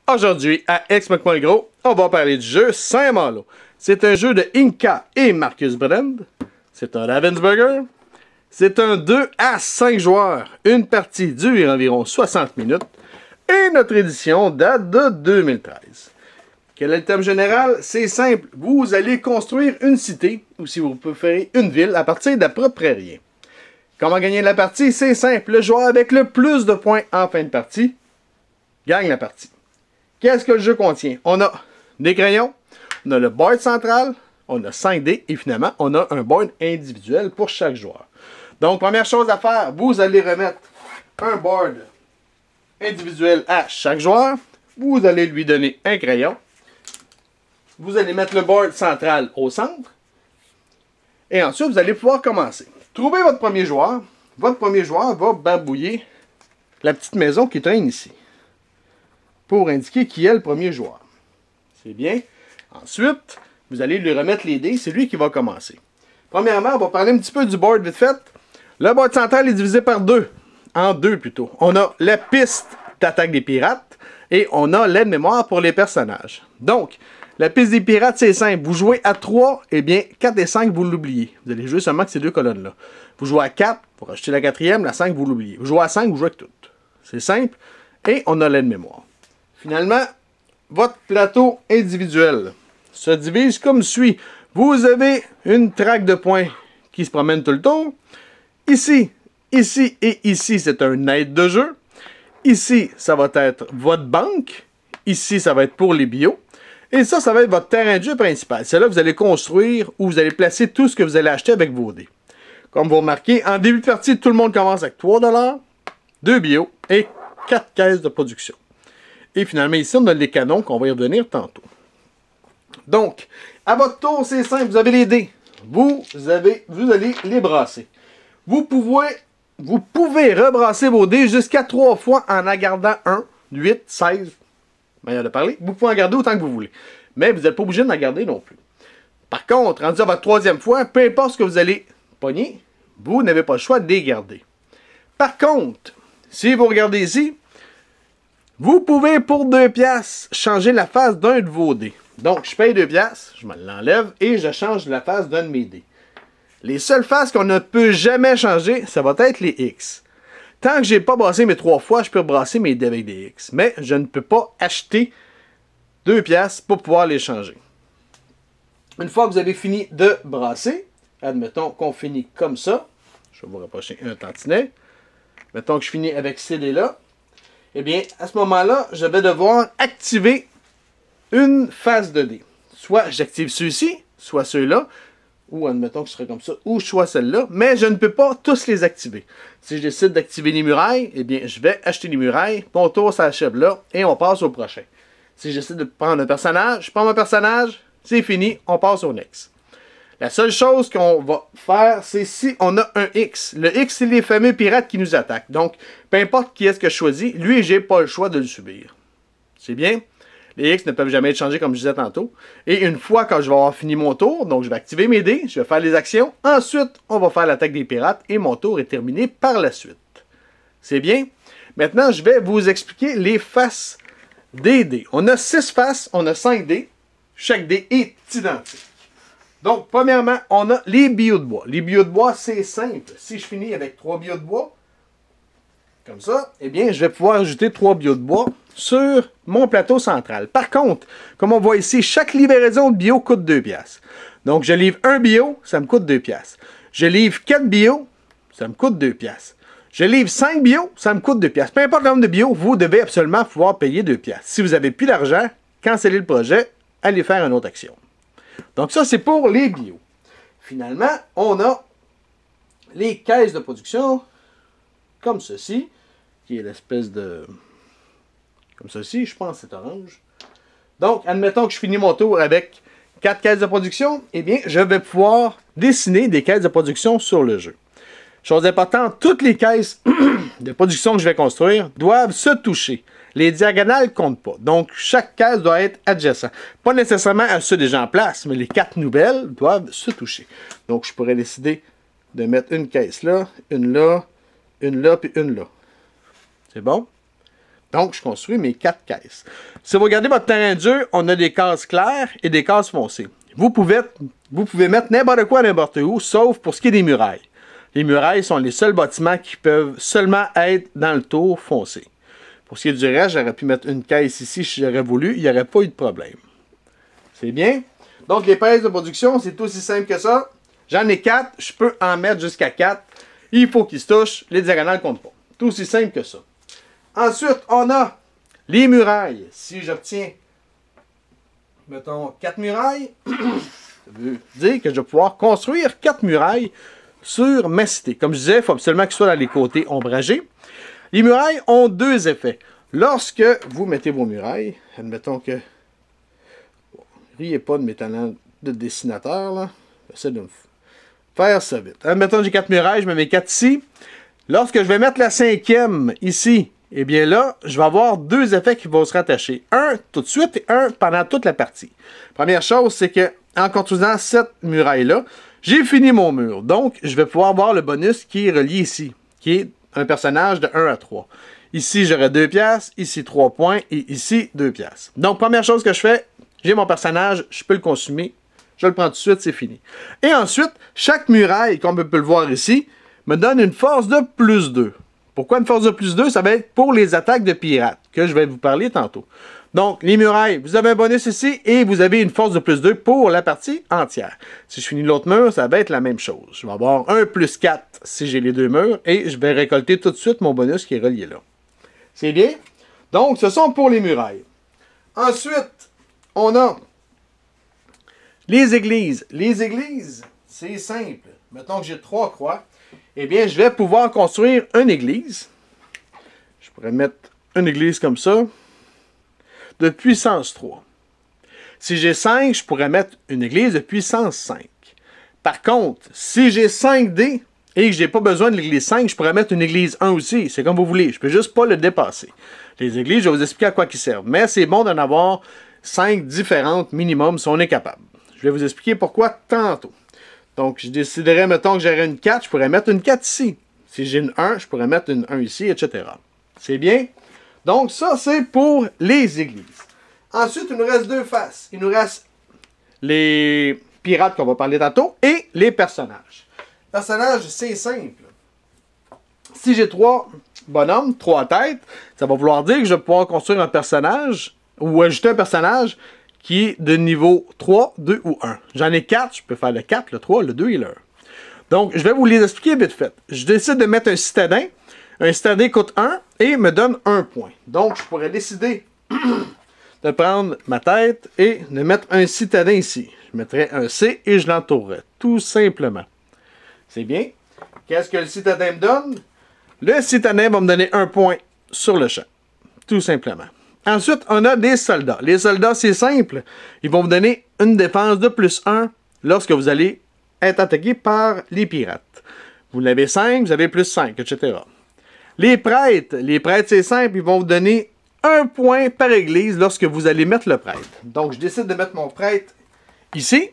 Aujourd'hui, à X-McMulgro, on va parler du jeu Saint-Malo. C'est un jeu de Inca et Marcus Brand. C'est un Ravensburger. C'est un 2 à 5 joueurs. Une partie dure environ 60 minutes. Et notre édition date de 2013. Quel est le thème général? C'est simple. Vous allez construire une cité, ou si vous préférez une ville, à partir d'à peu près rien. Comment gagner la partie? C'est simple. Le joueur avec le plus de points en fin de partie gagne la partie. Qu'est-ce que le jeu contient? On a des crayons, on a le board central, on a 5 dés et finalement, on a un board individuel pour chaque joueur. Donc, première chose à faire, vous allez remettre un board individuel à chaque joueur. Vous allez lui donner un crayon. Vous allez mettre le board central au centre. Et ensuite, vous allez pouvoir commencer. Trouvez votre premier joueur. Votre premier joueur va babouiller la petite maison qui traîne ici, pour indiquer qui est le premier joueur. C'est bien. Ensuite, vous allez lui remettre les dés. C'est lui qui va commencer. Premièrement, on va parler un petit peu du board vite fait. Le board central est divisé par deux. En deux plutôt. On a la piste d'attaque des pirates et on a l'aide-mémoire pour les personnages. Donc, la piste des pirates, c'est simple. Vous jouez à 3, et bien 4 et 5, vous l'oubliez. Vous allez jouer seulement avec ces deux colonnes-là. Vous jouez à 4, vous rajoutez la quatrième, la 5, vous l'oubliez. Vous jouez à 5, vous jouez avec toutes. C'est simple. Et on a l'aide-mémoire. Finalement, votre plateau individuel se divise comme suit. Vous avez une traque de points qui se promène tout le tour. Ici, ici et ici, c'est un aide de jeu. Ici, ça va être votre banque. Ici, ça va être pour les bio. Et ça va être votre terrain de jeu principal. C'est là que vous allez construire ou vous allez placer tout ce que vous allez acheter avec vos dés. Comme vous remarquez, en début de partie, tout le monde commence avec 3 $, 2 bio et 4 caisses de production. Et finalement, ici, on a les canons qu'on va y revenir tantôt. Donc, à votre tour, c'est simple. Vous avez les dés. Vous allez les brasser. Vous pouvez rebrasser vos dés jusqu'à 3 fois en gardant 1, 8, 16. Manière de parler. Vous pouvez en garder autant que vous voulez. Mais vous n'êtes pas obligé d'en garder non plus. Par contre, rendu à votre troisième fois, peu importe ce que vous allez pogner, vous n'avez pas le choix de les garder. Par contre, si vous regardez ici, vous pouvez pour 2 piastres changer la face d'un de vos dés. Donc, je paye 2 piastres, je me l'enlève et je change la face d'un de mes dés. Les seules faces qu'on ne peut jamais changer, ça va être les X. Tant que je n'ai pas brassé mes 3 fois, je peux brasser mes dés avec des X. Mais je ne peux pas acheter 2 piastres pour pouvoir les changer. Une fois que vous avez fini de brasser, admettons qu'on finit comme ça. Je vais vous rapprocher un tantinet. Mettons que je finis avec ces dés-là. Eh bien, à ce moment-là, je vais devoir activer une face de dés. Soit j'active ceux-ci, soit ceux-là, ou admettons que ce serait comme ça, ou soit celle-là, mais je ne peux pas tous les activer. Si je décide d'activer les murailles, eh bien, je vais acheter les murailles, mon tour s'achève là, et on passe au prochain. Si je décide de prendre un personnage, je prends mon personnage, c'est fini, on passe au next. La seule chose qu'on va faire, c'est si on a un X. Le X, c'est les fameux pirates qui nous attaquent. Donc, peu importe qui est-ce que je choisis, lui, j'ai pas le choix de le subir. C'est bien? Les X ne peuvent jamais être changés comme je disais tantôt. Et une fois que je vais avoir fini mon tour, donc je vais activer mes dés, je vais faire les actions. Ensuite, on va faire l'attaque des pirates et mon tour est terminé par la suite. C'est bien? Maintenant, je vais vous expliquer les faces des dés. On a 6 faces, on a 5 dés. Chaque dé est identique. Donc, premièrement, on a les billots de bois. Les billots de bois, c'est simple. Si je finis avec 3 billots de bois, comme ça, eh bien, je vais pouvoir ajouter 3 billots de bois sur mon plateau central. Par contre, comme on voit ici, chaque livraison de bio coûte 2 piastres. Donc, je livre un bio, ça me coûte 2 piastres. Je livre 4 bio, ça me coûte 2 piastres. Je livre 5 bio, ça me coûte 2 piastres. Peu importe le nombre de bio, vous devez absolument pouvoir payer 2 piastres. Si vous n'avez plus d'argent, cancellez le projet, allez faire une autre action. Donc, ça, c'est pour les bio. Finalement, on a les caisses de production comme ceci, qui est l'espèce de... comme ceci, je pense que c'est orange. Donc, admettons que je finis mon tour avec 4 caisses de production, eh bien, je vais pouvoir dessiner des caisses de production sur le jeu. Chose importante, toutes les caisses de production que je vais construire doivent se toucher. Les diagonales ne comptent pas. Donc, chaque caisse doit être adjacente. Pas nécessairement à ceux déjà en place, mais les 4 nouvelles doivent se toucher. Donc, je pourrais décider de mettre une caisse là, puis une là. C'est bon? Donc, je construis mes 4 caisses. Si vous regardez votre terrain de jeu, on a des cases claires et des cases foncées. Vous pouvez mettre n'importe quoi n'importe où, sauf pour ce qui est des murailles. Les murailles sont les seuls bâtiments qui peuvent seulement être dans le tour foncé. Pour ce qui est du reste, j'aurais pu mettre une caisse ici si j'aurais voulu, il n'y aurait pas eu de problème. C'est bien? Donc, les pièces de production, c'est aussi simple que ça. J'en ai 4, je peux en mettre jusqu'à 4. Il faut qu'ils se touchent, les diagonales ne comptent pas. Tout aussi simple que ça. Ensuite, on a les murailles. Si j'obtiens, mettons, 4 murailles, ça veut dire que je vais pouvoir construire 4 murailles sur ma cité. Comme je disais, il faut absolument qu'ils soient dans les côtés ombragés. Les murailles ont 2 effets. Lorsque vous mettez vos murailles, admettons que... riez pas de mes talents de dessinateur, là. J'essaie de me faire ça vite. Admettons que j'ai 4 murailles, je me mets 4 ici. Lorsque je vais mettre la 5e ici, eh bien là, je vais avoir 2 effets qui vont se rattacher. Un tout de suite et un pendant toute la partie. Première chose, c'est que en construisant cette muraille-là, j'ai fini mon mur. Donc, je vais pouvoir voir le bonus qui est relié ici, qui est un personnage de 1 à 3. Ici, j'aurai 2 piastres, ici 3 points et ici 2 piastres. Donc, première chose que je fais, j'ai mon personnage, je peux le consommer, je le prends tout de suite, c'est fini. Et ensuite, chaque muraille, comme on peut le voir ici, me donne une force de plus 2. Pourquoi une force de plus 2? Ça va être pour les attaques de pirates, que je vais vous parler tantôt. Donc, les murailles, vous avez un bonus ici, et vous avez une force de plus 2 pour la partie entière. Si je finis l'autre mur, ça va être la même chose. Je vais avoir un plus 4 si j'ai les 2 murs, et je vais récolter tout de suite mon bonus qui est relié là. C'est bien? Donc, ce sont pour les murailles. Ensuite, on a les églises. Les églises, c'est simple. Mettons que j'ai 3 croix. Eh bien, je vais pouvoir construire une église. Je pourrais mettre une église comme ça, de puissance 3. Si j'ai 5, je pourrais mettre une église de puissance 5. Par contre, si j'ai 5 dés et que je n'ai pas besoin de l'église 5, je pourrais mettre une église 1 aussi. C'est comme vous voulez. Je ne peux juste pas le dépasser. Les églises, je vais vous expliquer à quoi ils servent. Mais c'est bon d'en avoir 5 différentes minimum si on est capable. Je vais vous expliquer pourquoi tantôt. Donc, je déciderais, mettons que j'aurais une 4, je pourrais mettre une 4 ici. Si j'ai une 1, je pourrais mettre une 1 ici, etc. C'est bien? Donc, ça, c'est pour les églises. Ensuite, il nous reste 2 faces. Il nous reste les pirates qu'on va parler tantôt et les personnages. Personnages, c'est simple. Si j'ai 3 bonhommes, 3 têtes, ça va vouloir dire que je vais pouvoir construire un personnage ou ajouter un personnage qui est de niveau 3, 2 ou 1. J'en ai 4, je peux faire le 4, le 3, le 2 et le 1. Donc, je vais vous les expliquer vite fait. Je décide de mettre un citadin. Un citadin coûte 1 et me donne 1 point. Donc, je pourrais décider de prendre ma tête et de mettre un citadin ici. Je mettrais un C et je l'entourerais, tout simplement. C'est bien. Qu'est-ce que le citadin me donne? Le citadin va me donner 1 point sur le champ, tout simplement. Ensuite, on a des soldats. Les soldats, c'est simple. Ils vont vous donner une défense de plus 1 lorsque vous allez être attaqué par les pirates. Vous l'avez 5, vous avez plus 5, etc. Les prêtres, c'est simple. Ils vont vous donner 1 point par église lorsque vous allez mettre le prêtre. Donc, je décide de mettre mon prêtre ici.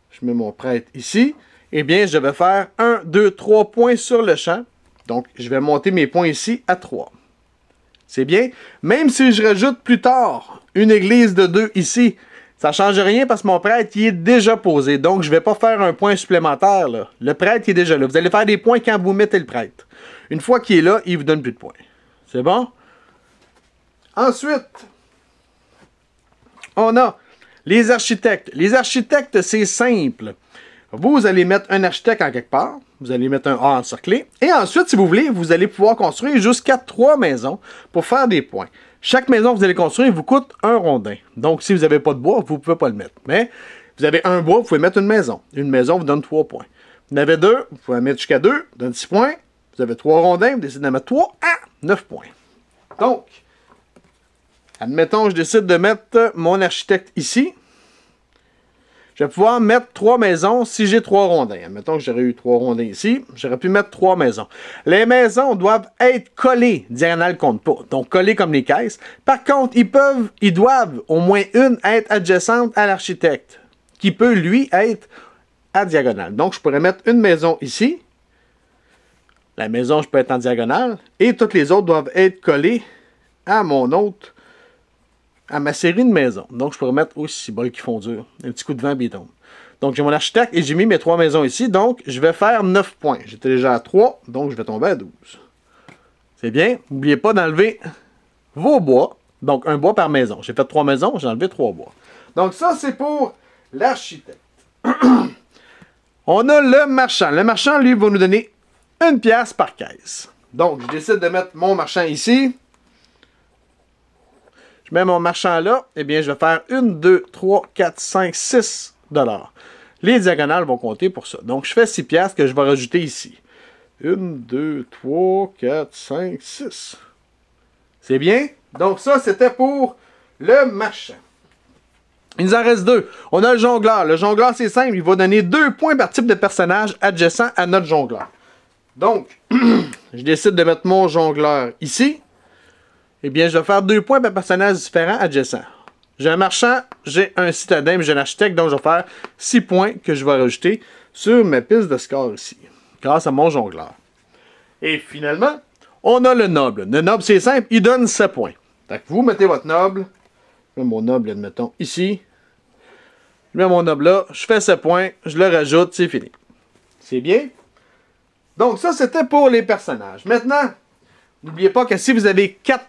Je mets mon prêtre ici. Eh bien, je vais faire 1, 2, 3 points sur le champ. Donc, je vais monter mes points ici à 3. C'est bien. Même si je rajoute plus tard une église de 2 ici, ça ne change rien parce que mon prêtre il est déjà posé. Donc, je ne vais pas faire un point supplémentaire. Là. Le prêtre il est déjà là. Vous allez faire des points quand vous mettez le prêtre. Une fois qu'il est là, il ne vous donne plus de points. C'est bon? Ensuite, on a les architectes. Les architectes, c'est simple. Vous allez mettre un architecte en quelque part. Vous allez mettre un A encerclé. Et ensuite, si vous voulez, vous allez pouvoir construire jusqu'à 3 maisons pour faire des points. Chaque maison que vous allez construire vous coûte 1 rondin. Donc, si vous n'avez pas de bois, vous ne pouvez pas le mettre. Mais vous avez un bois, vous pouvez mettre une maison. Une maison vous donne 3 points. Vous en avez 2, vous pouvez en mettre jusqu'à 2, donne 6 points. Vous avez 3 rondins, vous décidez d'en mettre 3 à 9 points. Donc, admettons, je décide de mettre mon architecte ici. Je vais pouvoir mettre 3 maisons si j'ai 3 rondins. Admettons que j'aurais eu 3 rondins ici, j'aurais pu mettre 3 maisons. Les maisons doivent être collées. Diagonale compte pas. Donc, collées comme les caisses. Par contre, ils doivent au moins une être adjacente à l'architecte, qui peut, lui, être à diagonale. Donc, je pourrais mettre une maison ici, La maison, je peux être en diagonale. Et toutes les autres doivent être collées à mon autre, à ma série de maisons. Donc, je peux remettre aussi bol qui font dur. Un petit coup de vent, béton. Donc, j'ai mon architecte et j'ai mis mes 3 maisons ici. Donc, je vais faire 9 points. J'étais déjà à 3, donc je vais tomber à 12. C'est bien. N'oubliez pas d'enlever vos bois. Donc, un bois par maison. J'ai fait 3 maisons, j'ai enlevé 3 bois. Donc, ça, c'est pour l'architecte. On a le marchand. Le marchand, lui, va nous donner 1 pièce par caisse. Donc, je décide de mettre mon marchand ici. Je mets mon marchand là. Eh bien, je vais faire 1, 2, 3, 4, 5, 6 $. Les diagonales vont compter pour ça. Donc, je fais 6 pièces que je vais rajouter ici. 1, 2, 3, 4, 5, 6. C'est bien? Donc, ça, c'était pour le marchand. Il nous en reste 2. On a le jongleur. Le jongleur, c'est simple. Il va donner 2 points par type de personnage adjacent à notre jongleur. Donc, je décide de mettre mon jongleur ici. Eh bien, je vais faire 2 points par personnage différent adjacent. J'ai un marchand, j'ai un citadin, j'ai un architecte. Donc, je vais faire 6 points que je vais rajouter sur ma piste de score ici. Grâce à mon jongleur. Et finalement, on a le noble. Le noble, c'est simple. Il donne 7 points. Donc, vous mettez votre noble. Je mets mon noble, admettons, ici. Je mets mon noble là. Je fais 7 points. Je le rajoute. C'est fini. C'est bien? Donc, ça, c'était pour les personnages. Maintenant, n'oubliez pas que si vous avez 4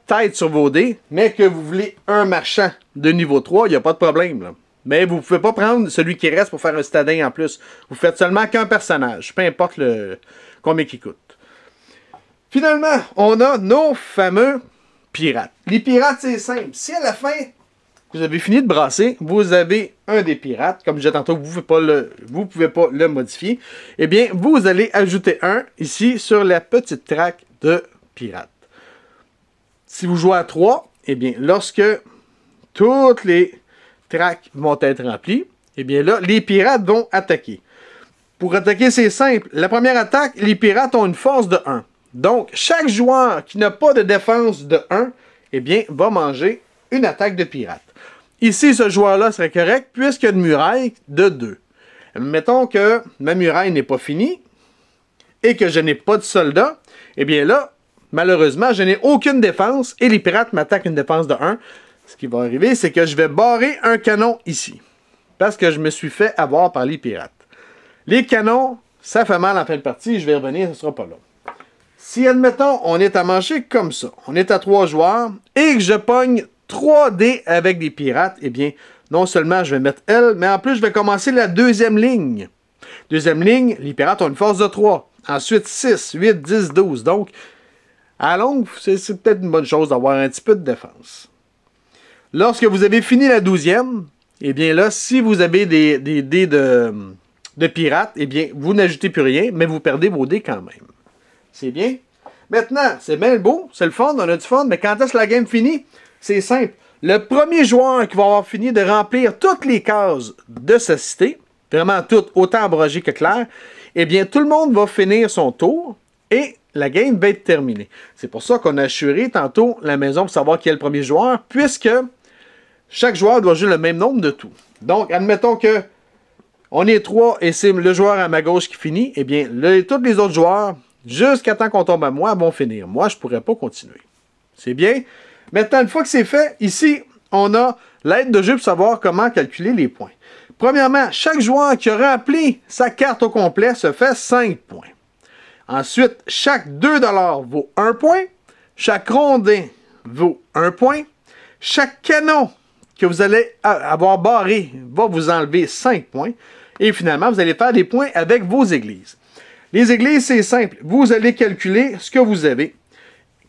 têtes sur vos dés, mais que vous voulez un marchand de niveau 3, il n'y a pas de problème, là. Mais vous ne pouvez pas prendre celui qui reste pour faire un citadin en plus. Vous faites seulement qu'un personnage. Peu importe combien il coûte. Finalement, on a nos fameux pirates. Les pirates, c'est simple. Si à la fin, vous avez fini de brasser, vous avez un des pirates, comme je disais tantôt, vous ne pouvez pas le modifier, eh bien, vous allez ajouter un ici sur la petite traque de pirates. Si vous jouez à 3, eh bien, lorsque toutes les traques vont être remplies, eh bien là, les pirates vont attaquer. Pour attaquer, c'est simple. La première attaque, les pirates ont une force de 1. Donc, chaque joueur qui n'a pas de défense de 1, eh bien, va manger une attaque de pirate. Ici, ce joueur-là serait correct puisqu'il y a une muraille de 2. Mettons que ma muraille n'est pas finie et que je n'ai pas de soldats. Eh bien là, malheureusement, je n'ai aucune défense et les pirates m'attaquent une défense de 1. Ce qui va arriver, c'est que je vais barrer un canon ici. Parce que je me suis fait avoir par les pirates. Les canons, ça fait mal en fin de partie. Je vais revenir, ce ne sera pas là. Si, admettons, on est à manger comme ça, on est à 3 joueurs, et que je pogne 3 dés avec des pirates, eh bien, non seulement je vais mettre L, mais en plus, je vais commencer la deuxième ligne. Deuxième ligne, les pirates ont une force de 3. Ensuite, 6, 8, 10, 12. Donc, à longue, c'est peut-être une bonne chose d'avoir un petit peu de défense. Lorsque vous avez fini la 12e, eh bien là, si vous avez des dés de pirates, eh bien, vous n'ajoutez plus rien, mais vous perdez vos dés quand même. C'est bien. Maintenant, c'est bien beau, c'est le fun, on a du fun, mais quand est-ce que la game finit? C'est simple. Le premier joueur qui va avoir fini de remplir toutes les cases de sa cité, vraiment toutes, autant abrogées que claires, eh bien, tout le monde va finir son tour et la game va être terminée. C'est pour ça qu'on a assuré tantôt la maison pour savoir qui est le premier joueur, puisque chaque joueur doit jouer le même nombre de tours. Donc, admettons que on est 3 et c'est le joueur à ma gauche qui finit, eh bien, tous les autres joueurs, jusqu'à temps qu'on tombe à moi, vont finir. Moi, je ne pourrais pas continuer. C'est bien. Maintenant, une fois que c'est fait, ici, on a l'aide de jeu pour savoir comment calculer les points. Premièrement, chaque joueur qui a rempli sa carte au complet se fait 5 points. Ensuite, chaque 2 $ vaut 1 point. Chaque rondin vaut 1 point. Chaque canon que vous allez avoir barré va vous enlever 5 points. Et finalement, vous allez faire des points avec vos églises. Les églises, c'est simple. Vous allez calculer ce que vous avez.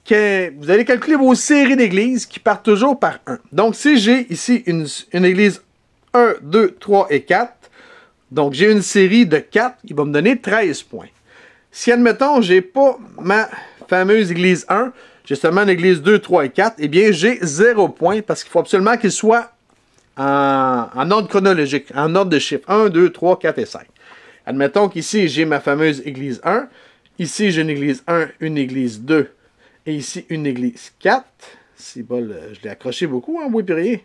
Vous allez calculer vos séries d'églises qui partent toujours par 1. Donc, si j'ai ici une église 1, 2, 3 et 4, donc j'ai une série de 4 qui va me donner 13 points. Si, admettons, je n'ai pas ma fameuse église 1, j'ai seulement une église 2, 3 et 4, eh bien, j'ai 0 points parce qu'il faut absolument qu'il soit en ordre chronologique, en ordre de chiffres. 1, 2, 3, 4 et 5. Admettons qu'ici, j'ai ma fameuse église 1. Ici, j'ai une église 1, une église 2 et ici, une église 4. C'est bol, je l'ai accroché beaucoup, hein, oui, puis rien.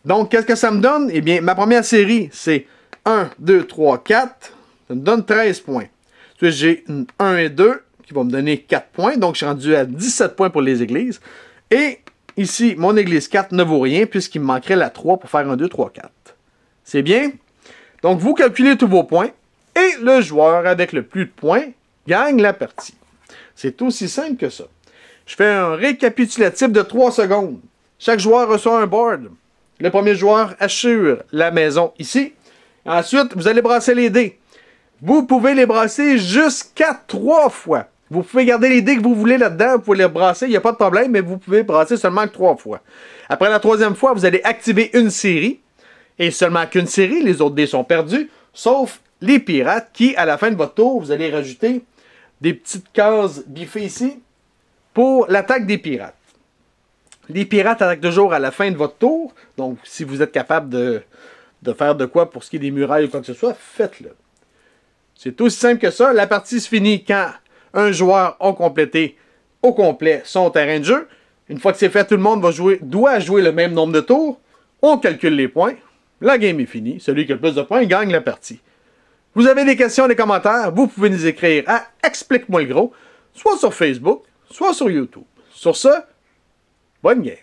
Donc, qu'est-ce que ça me donne? Eh bien, ma première série, c'est 1, 2, 3, 4. Ça me donne 13 points. Ensuite, j'ai 1 et 2 qui vont me donner 4 points. Donc, je suis rendu à 17 points pour les églises. Et ici, mon église 4 ne vaut rien puisqu'il me manquerait la 3 pour faire un 2, 3, 4. C'est bien? Donc, vous calculez tous vos points et le joueur avec le plus de points gagne la partie. C'est aussi simple que ça. Je fais un récapitulatif de 3 secondes. Chaque joueur reçoit un board. Le premier joueur assure la maison ici. Ensuite, vous allez brasser les dés. Vous pouvez les brasser jusqu'à 3 fois. Vous pouvez garder les dés que vous voulez là-dedans. Vous pouvez les brasser, il n'y a pas de problème, mais vous pouvez brasser seulement que 3 fois. Après la 3e fois, vous allez activer une série. Et seulement qu'une série, les autres dés sont perdus, sauf les pirates qui, à la fin de votre tour, vous allez rajouter des petites cases biffées ici pour l'attaque des pirates. Les pirates attaquent toujours à la fin de votre tour, donc si vous êtes capable de faire de quoi pour ce qui est des murailles ou quoi que ce soit, faites-le. C'est aussi simple que ça. La partie se finit quand un joueur a complété au complet son terrain de jeu. Une fois que c'est fait, tout le monde doit jouer le même nombre de tours. On calcule les points. La game est finie. Celui qui a le plus de points gagne la partie. Vous avez des questions, des commentaires, vous pouvez nous écrire à Explique-moi le gros, soit sur Facebook, soit sur YouTube. Sur ce, bonne game.